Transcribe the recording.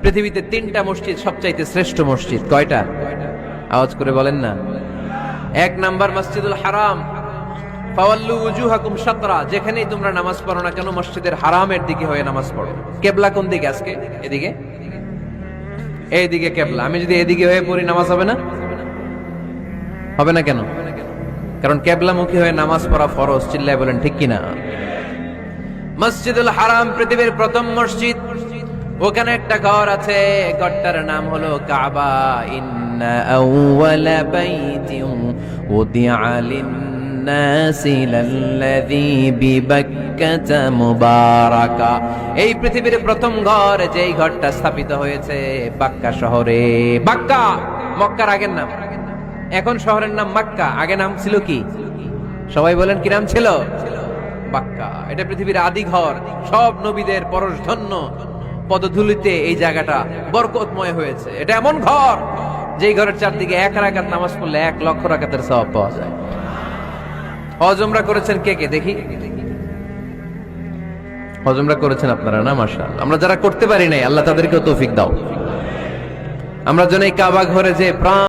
পৃথিবীতে 3টা মসজিদ সবচাইতে শ্রেষ্ঠ মসজিদ। কয়টা? আওয়াজ করে বলেন না। 1 নাম্বার মসজিদুল হারাম, ফাওয়াল্লু উজুহাকুম শাতরা, যেখানেই তোমরা নামাজ পড়ো না কেন মসজিদের হারামের দিকে হয়ে নামাজ পড়ো। কিবলা কোন দিকে আজকে? এদিকে, এইদিকে কিবলা। আমি যদি এদিকে হয়ে পড়ি নামাজ হবে না? হবে না কেন? কারণ কিবলামুখী হয়ে নামাজ পড়া ফরজ। চিল্লায় বলেন ঠিক কিনা? মসজিদুল হারাম পৃথিবীর প্রথম মসজিদ। ওখানে একটা ঘর আছে, ঘরটার নাম হলো কাবা। ইন্না আউওয়ালা বাইতিন উদিআ লিন-নাসি লাল্লাযী বিবাক্কাতা মুবারাকা। এই পৃথিবীর প্রথম ঘর, যেই ঘরটা স্থাপিত হয়েছে বাক্কা শহরে। বাক্কা মক্কার আগের নাম, এখন শহরের নাম মক্কা। আগে নাম ছিল কি? সবাই বলেন কি নাম ছিল? বাক্কা। এটা পৃথিবীর আদি ঘর। সব নবীদের পরশধন্য পদধূলিতে এই জায়গাটা বরকতময় হয়েছে। এটা এমন ঘর যেই ঘরের চারদিকে 1 রাকাত নামাজ পড়লে 1 লক্ষ রাকাতের সওয়াব পাওয়া যায়। হজ উমরা করেছেন কে কে দেখি? হজ উমরা করেছেন আপনারা না? মাশাআল্লাহ। আমরা যারা করতে পারি নাই, আল্লাহ তাদেরকেও তৌফিক দাও। আমরা যেন এই কাবা ঘরে যে প্রাণ